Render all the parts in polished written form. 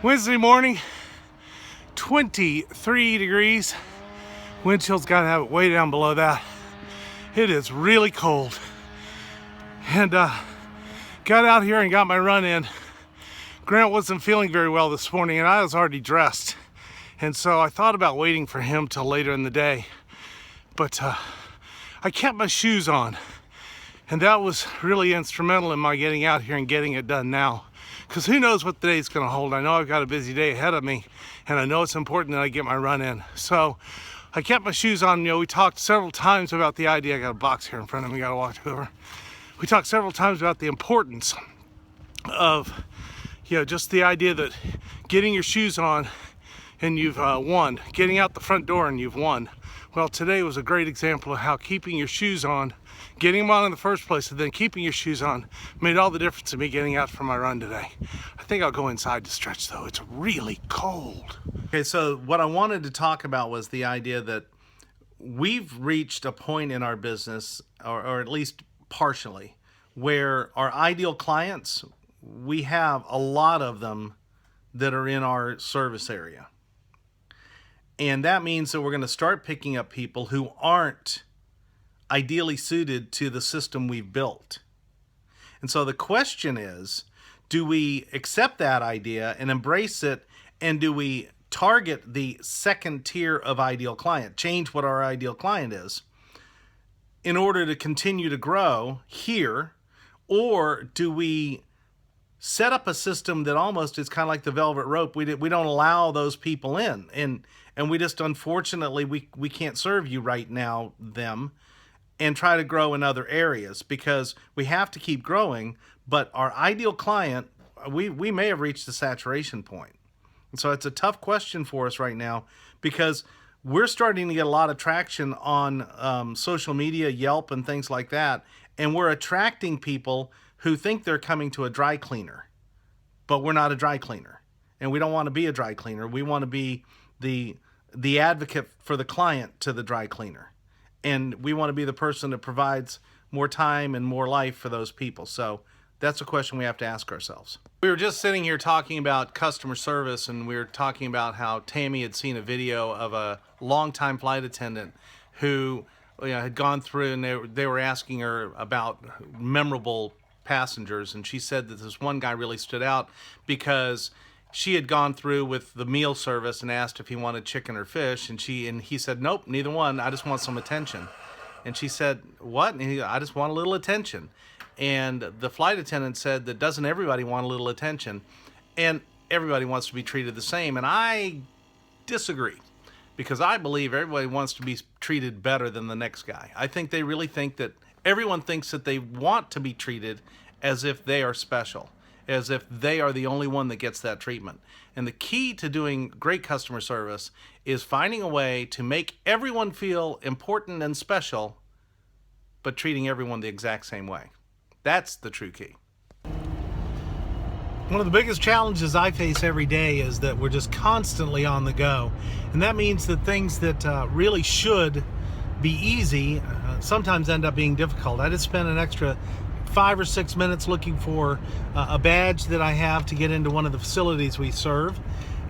Wednesday morning, 23 degrees. Wind chill's got to have it way down below that. It is really cold. And got out here and got my run in. Grant wasn't feeling very well this morning and I was already dressed. And so I thought about waiting for him till later in the day. But I kept my shoes on. And that was really instrumental in my getting out here and getting it done now. Because who knows what the day's going to hold. I know I've got a busy day ahead of me, and I know it's important that I get my run in. So I kept my shoes on. You know, we talked several times about the idea. I got a box here in front of me, got to walk over. We talked several times about the importance of, you know, just the idea that getting your shoes on and you've won. Getting out the front door and you've won. Well, today was a great example of how keeping your shoes on, getting them on in the first place, and then keeping your shoes on made all the difference in me getting out for my run today. I think I'll go inside to stretch though. It's really cold. Okay, so what I wanted to talk about was the idea that we've reached a point in our business, or at least partially, where our ideal clients, we have a lot of them that are in our service area. And that means that we're going to start picking up people who aren't ideally suited to the system we've built. And so the question is, do we accept that idea and embrace it, and do we target the second tier of ideal client, change what our ideal client is, in order to continue to grow here? Or do we set up a system that almost is kind of like the velvet rope? We don't allow those people in, and we just, unfortunately, we can't serve you right now, them, and try to grow in other areas, because we have to keep growing. But our ideal client, we may have reached the saturation point. And so it's a tough question for us right now, because we're starting to get a lot of traction on social media, Yelp, and things like that. And we're attracting people who think they're coming to a dry cleaner, but we're not a dry cleaner. And we don't want to be a dry cleaner. We want to be the advocate for the client to the dry cleaner. And we want to be the person that provides more time and more life for those people. So that's a question we have to ask ourselves. We were just sitting here talking about customer service, and we were talking about how Tammy had seen a video of a longtime flight attendant who, you know, had gone through, and they were asking her about memorable passengers, and she said that this one guy really stood out because she had gone through with the meal service and asked if he wanted chicken or fish, and he said, nope, neither one, I just want some attention. And she said, what? And I just want a little attention. And the flight attendant said that doesn't everybody want a little attention? And everybody wants to be treated the same. And I disagree, because I believe everybody wants to be treated better than the next guy. I think they really think that everyone thinks that they want to be treated as if they are special, as if they are the only one that gets that treatment. And the key to doing great customer service is finding a way to make everyone feel important and special, but treating everyone the exact same way. That's the true key. One of the biggest challenges I face every day is that we're just constantly on the go. And that means that things that really should be easy sometimes end up being difficult. I just spent an extra 5 or 6 minutes looking for a badge that I have to get into one of the facilities we serve.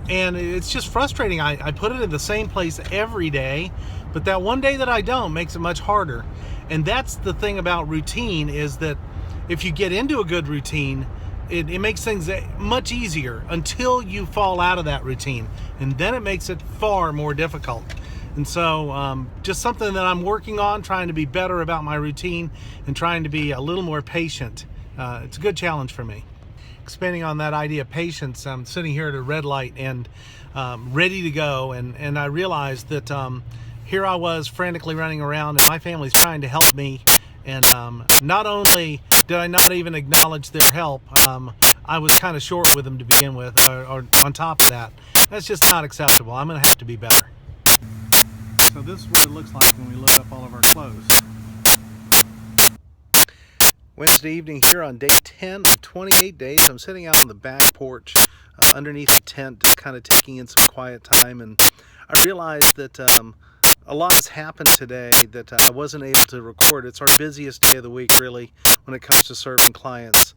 And it's just frustrating. I put it in the same place every day, but that one day that I don't makes it much harder. And that's the thing about routine, is that if you get into a good routine, it makes things much easier until you fall out of that routine. And then it makes it far more difficult. And so just something that I'm working on, trying to be better about my routine and trying to be a little more patient. It's a good challenge for me. Expanding on that idea of patience, I'm sitting here at a red light and ready to go. And I realized that here I was frantically running around, and my family's trying to help me. And not only did I not even acknowledge their help, I was kind of short with them to begin with, or on top of that. That's just not acceptable. I'm going to have to be better. So this is what it looks like when we load up all of our clothes. Wednesday evening here on day 10 of 28 days. I'm sitting out on the back porch underneath the tent, just kind of taking in some quiet time. And I realized that a lot has happened today that I wasn't able to record. It's our busiest day of the week, really, when it comes to serving clients.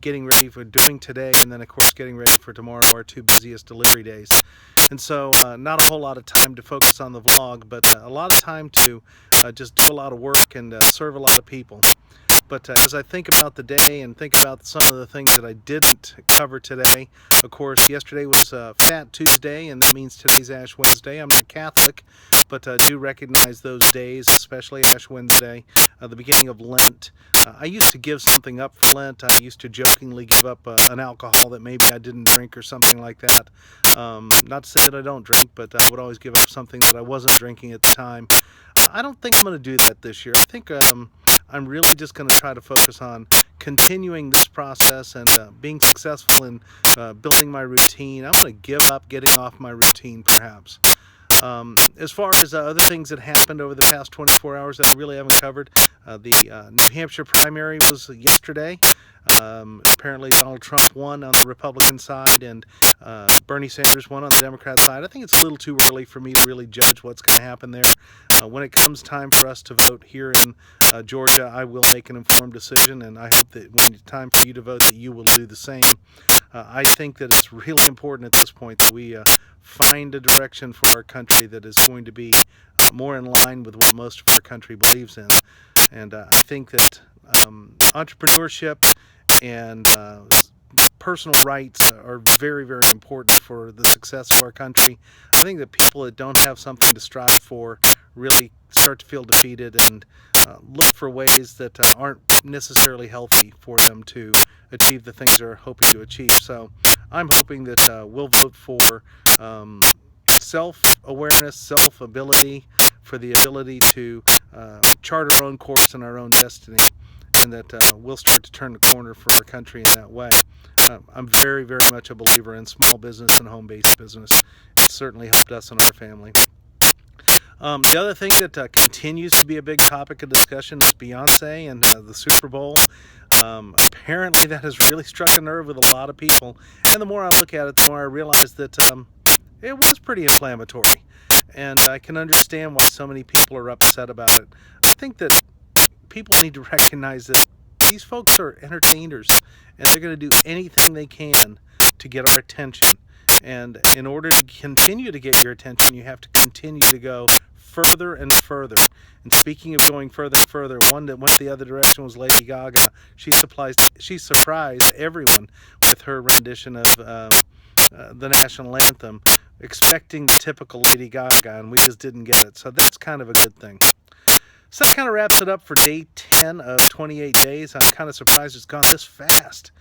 getting ready for doing today, and then of course getting ready for tomorrow, our two busiest delivery days. And so not a whole lot of time to focus on the vlog, but a lot of time to just do a lot of work and serve a lot of people. But as I think about the day and think about some of the things that I didn't cover today, of course, yesterday was Fat Tuesday, and that means today's Ash Wednesday. I'm not Catholic, but do recognize those days, especially Ash Wednesday, the beginning of Lent. I used to give something up for Lent. I used to jokingly give up an alcohol that maybe I didn't drink or something like that. Not to say that I don't drink, but I would always give up something that I wasn't drinking at the time. I don't think I'm going to do that this year. I think I'm really just going to try to focus on continuing this process and being successful in building my routine. I'm going to give up getting off my routine, perhaps. As far as other things that happened over the past 24 hours that I really haven't covered, the New Hampshire primary was yesterday. Apparently Donald Trump won on the Republican side, and Bernie Sanders won on the Democrat side. I think it's a little too early for me to really judge what's going to happen there. When it comes time for us to vote here in Georgia, I will make an informed decision, and I hope that when it's time for you to vote, that you will do the same. I think that it's really important at this point that we find a direction for our country that is going to be more in line with what most of our country believes in. And I think that entrepreneurship and personal rights are very, very important for the success of our country. I think that people that don't have something to strive for really start to feel defeated and look for ways that aren't necessarily healthy for them to achieve the things they're hoping to achieve. So I'm hoping that we'll vote for self-awareness, self-ability, for the ability to chart our own course and our own destiny, and that we'll start to turn the corner for our country in that way. I'm very, very much a believer in small business and home-based business. It's certainly helped us and our family. The other thing that continues to be a big topic of discussion is Beyonce and the Super Bowl. Apparently that has really struck a nerve with a lot of people, and the more I look at it, the more I realize that it was pretty inflammatory, and I can understand why so many people are upset about it. I think that people need to recognize that these folks are entertainers, and they're going to do anything they can to get our attention. And in order to continue to get your attention, you have to continue to go further and further. And speaking of going further and further, one that went the other direction was Lady Gaga. She surprised everyone with her rendition of the national anthem, expecting the typical Lady Gaga, and we just didn't get it. So that's kind of a good thing. So that kind of wraps it up for day 10 of 28 days. I'm kind of surprised it's gone this fast,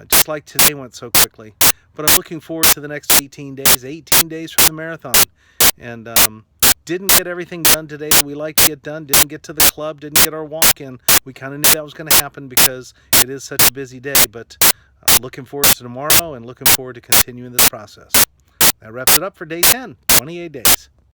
just like today went so quickly. But I'm looking forward to the next 18 days from the marathon. And didn't get everything done today that we like to get done. Didn't get to the club, didn't get our walk in. We kind of knew that was going to happen because it is such a busy day. But looking forward to tomorrow and looking forward to continuing this process. That wraps it up for day 10, 28 days.